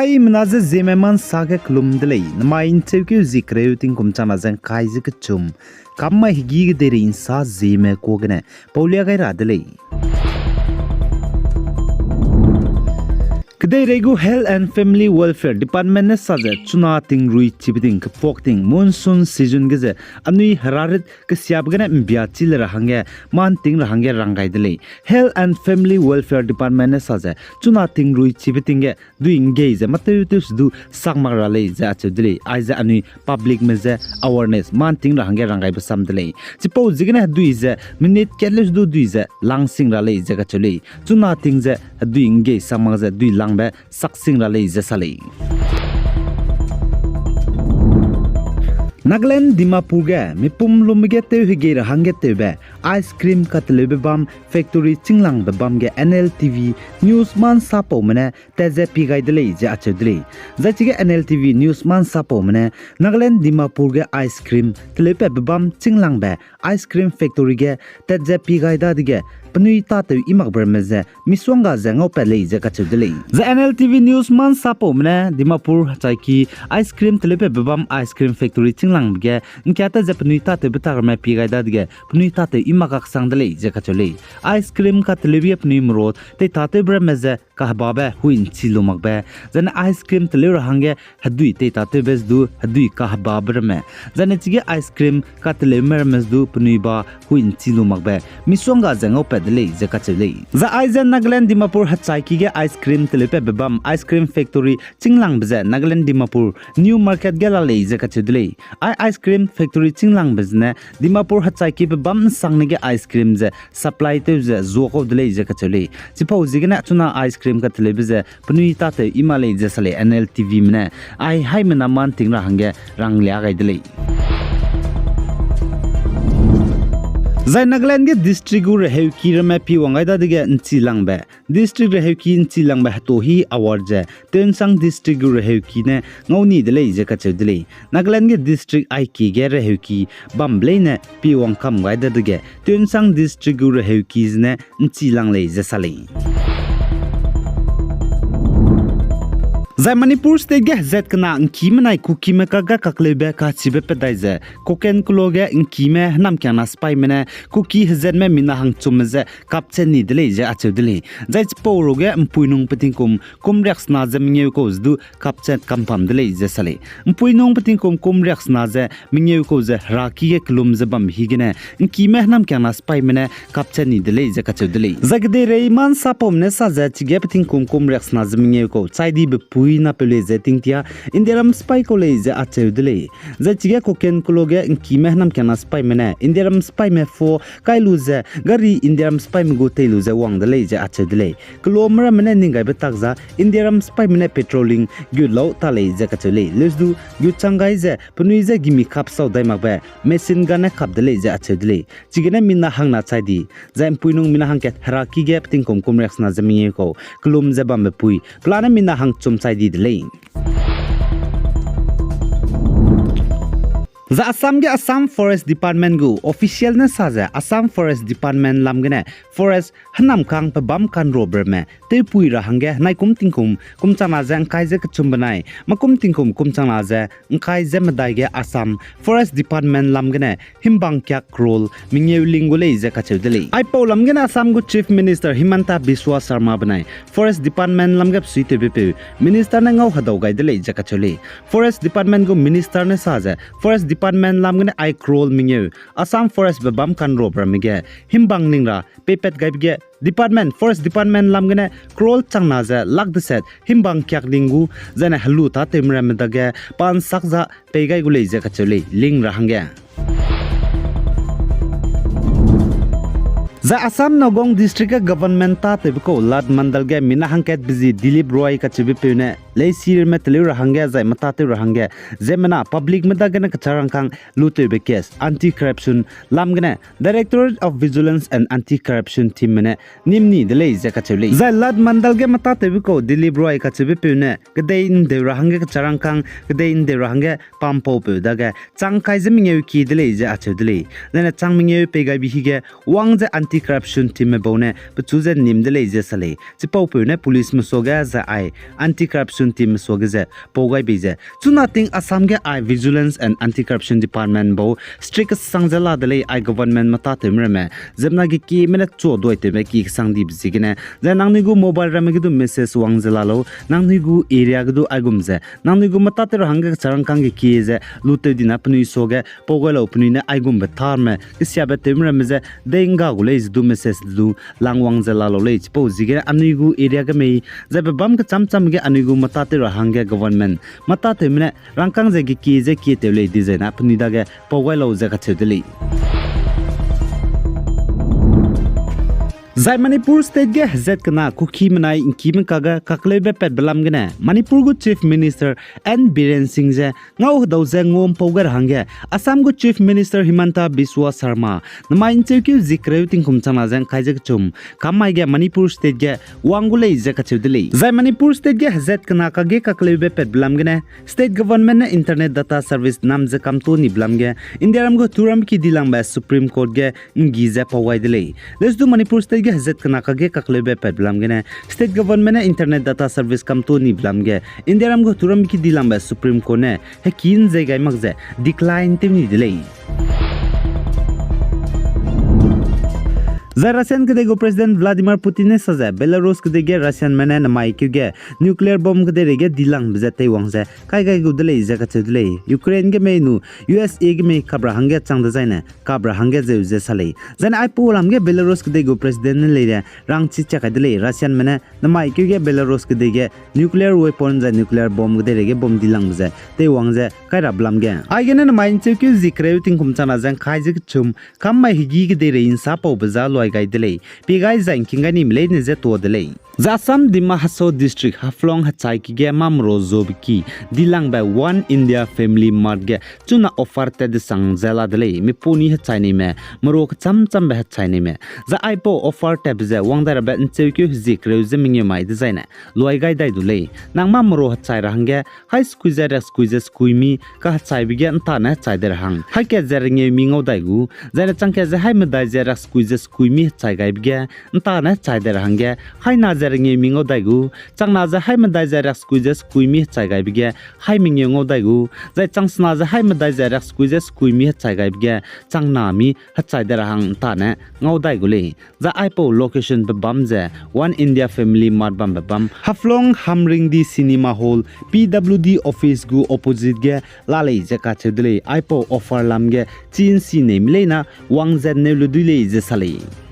Hai menaza Zeme man saga klum delay. Nama interview zikreu ting kum chana zang kai zik chum. Kamma higi deri insa Zeme kogane. Paulia gai radele. Kedai regu Health and Family Welfare Department ne saja chuna ting rui chibiting kepok ting monsoon season geze anui hararit kesiap gana mbiatil rahange man ting rahange rangai dele Health and Family Welfare Department ne saja chuna ting rui chibiting ge du engage matayutus du sakmara le ja chudele aiza anui public meze awareness man ting rahange rangai basam dele chipo jigna du ize minute keles du ize langsing ra le jaga chule chuna ting je du engage samaza du lang saksing la lei jasale Nagaland Dimapur ge mipum lumge te hige hange te be ice cream katle be bam factory chinglang be bam ge NLTV news man sapo mane teze pi gai dele je achedle zachi ge NLTV news man sapo mane Nagaland Dimapur ge ice cream tle be bam chinglang be ice cream factory ge teze pi gai da dige Panui tatu imak bermeze miswanga zengau pele je kachudele the NLTV news man sapo mne Dimapur chaiki ice cream telepe bebam ice cream factory chinglang ge nkyata je panui tatu betar me pigai dadge panui tatu imak aksangdele je kachule ice cream ka telebi apni mrot te tatu bermeze kahbabe huin chilumak be zen ice cream telera hange hadui te tatu bezdu hadui kahbabe me zen chige ice cream ka telemer mesdu panui ba huin chilumak be miswanga zengau dele zakachele za aizen Nagaland Dimapur hatsaiki ge ice cream telepe bebam ice cream factory chinglang beze Nagaland Dimapur new market galale zakachele ice cream factory chinglang bezne Dimapur hatsaiki bebam sangne ge ice cream ze supply te ze zoko dele zakachele chipau zigena chuna ice cream ka telebeze pnui ta te imale jasale NLTV mne ai haimena man tingra hange ranglia gai dele Zai Nagaland ge district gu rehew ki rame pi wangai da dige nchi langbe district rehew ki nchi langbe to hi award je tensang district gu rehew ki ne ngoni de le je ka chedle Nagaland ge district ai ki ge rehew ki bamble ne pi wang kam gai da dige tensang district gu rehew ki ne nchi lang le je sale Zai Manipur state ge zet kana nki manai kuki me kaga kaklebe ka chibe pedai ze koken kuloge nki me nam kyana spy mene kuki zet me mina hang chumze kapchen ni dele je achudele zai chporo ge mpuinung patingkum kumrex na je mingeu ko zdu kapchen kampam dele je sale mpuinung patingkum kumrex na je mingeu ko je raki ge klum je bam higene nki me nam kyana spy mene kapchen ni dele je kachudele zagde reiman sapom ne sa je chige patingkum kumrex na je mingeu ko chaidi be na pele zeting tia indiaram spy college achedele zachige koken kologe ki mehnam kana spy mena indiaram spy me fo kailuze gari indiaram spy me go teluze wangdele je achedele kilomra mena ningai betakza indiaram spy mena patrolling gyulo tale je kachele lesdu gyuchangai je punuize gimi khapsau daimagbe machine gane khapdele je achedele chigene minna hangna chaidi zaim puinung mina hangke haraki ge pting komkom reksna jamiye ko klum je bambe pui plana minna hang chum delay The Assam ge Assam Forest Department gu official na saja Assam Forest Department lamgene forest hanam kang pa bam kan rober me te pui ra hange nai kum tingkum kum chana jang kai je kchum banai makum tingkum kum chana je kai je madai ge Assam Forest Department lamgene himbang kya krol mingeu lingule je kachudele ai pau lamgene Assam gu Chief Minister Himanta Biswa Sharma banai Forest Department lamge suite bepe minister na ngau hadau gai dele je kachule Forest Department gu minister na saja Forest Department lamgene I crawl mingeu Assam Forest bebam kan rober mige himbang ningra pepet gaibge Department Forest Department lamgene crawl changna ja lag the set himbang kyak lingu jana halu ta temra medage pan sakja pegai gule je kachule ling rahange The Assam Nogong District Government ta tebko lad mandal ge mina hangket busy Dilip Roy ka chibi pune le sir me tele rahange zai mata te rahange zemena public meda gena kacharang kang lute be case anti corruption lamgene Directorate of Vigilance and Anti Corruption team mene nimni dele je ka chule zai lad mandal ge mata tebko Dilip Roy ka chibi pune gdein de rahange kacharang kang gdein de rahange pampo pe daga changkai zemingeu ki dele je achudele nena changmingeu pe ga bi hige wang je anti anti corruption team me bone bechu je nim de le je sale chi pau pu ne police me so ga za ai anti corruption team so ga je po gai be je chu nothing Assam ge ai vigilance and anti corruption department bo strict sangjala de le ai government mata temre me zemna gi ki mena cho doi te me ki sang di bisi ge ne je nang ni gu mobile ram ge du message wang jala lo nang ni gu area ge du agum je nang ni gu mata te hang ge charang kang ge ki je lu te dina pni so ge po ga lo pni ne agum be thar me ki sia be temre me je denga gu le du message du langwang jala lo le po ji ge ani gu area ge me je be bam ge cham cham ge ani gu mata te hang ge government mata te me rang kang je ge ki je ki te le di je na pni da ge po ga lo je ka che de le Zai Manipur state ge hazet kana kukhi manai inki men kaga kaklebe pet belam gene Manipur gu chief minister N Biren Singh je ngau do je ngom pogar hange Assam gu chief minister Himanta Biswa Sharma nama inchekyu zikre tingkum chama jang khaijek chum kamai ge Manipur state ge wangule je kachudili Zai Manipur state ge hazet kana kage kaklebe pet belam gene state government ne internet data service nam je kamto ni belam ge indiaram gu turam ki dilang ba supreme court ge ngi je pawai dile let's do Manipur state ge hazet kana kage kaklebe pet belam ge state government ne internet data service kamto ni belam ge indiaram gu turam ki dilang ba supreme court ne hekin je gai mak je decline timni dile Zai Russian kede go President Vladimir Putin ne saja Belarus kede ge Russian mane na mai ge nuclear bomb kede ge dilang bjate wangse kai kai go dele je ka chedle Ukraine ge menu USA ge me kabra hange chang da jaina kabra hange je sale jan ai polam ge Belarus kede go President ne le rang chi cha ka dele Russian mane na mai ge Belarus kede ge nuclear weapon ja nuclear bomb kede ge bomb dilang bje te wangse kai rablam ge ai ge na mai chi ke zikre ting kum chana jan khai je chum kam mai higi ge de rein sa pau bja lo gai delay pigai zain kingani mle ne je to delay Zasam Dima Haso district Haflong Hachai ki ge mamro zob ki dilang by one India family mart ge chuna offer te de sang zela delay me poni hachai ni me morok cham cham be hachai ni me za aipo offer te be wang dar ba nchekyu zikre zeming mai de zaina loi gai dai dulei nang mamro hachai rang ge high squeeze squeemi ka hachai bi ge anta na chai der hang ha ke zeringe mingo dai gu zaina changke ze hai me dai zera squeemi chai gai bi ge anta na chai der hang ge hai na nge mingo daigu changna za hai ma dai jarak squeeze mi chai gai bige hai ming ngo daigu jai changsna za hai ma dai jarak squeeze mi chai gai bige changna mi ha chai dara hang ta ne ngau daigu le za aipo location be bam je one India family mart bam bam haflong hamring di cinema hall PWD office gu opposite ge lalei je ka chedle aipo offer lam ge chin si ne mile na wang zen ne lu dile je sale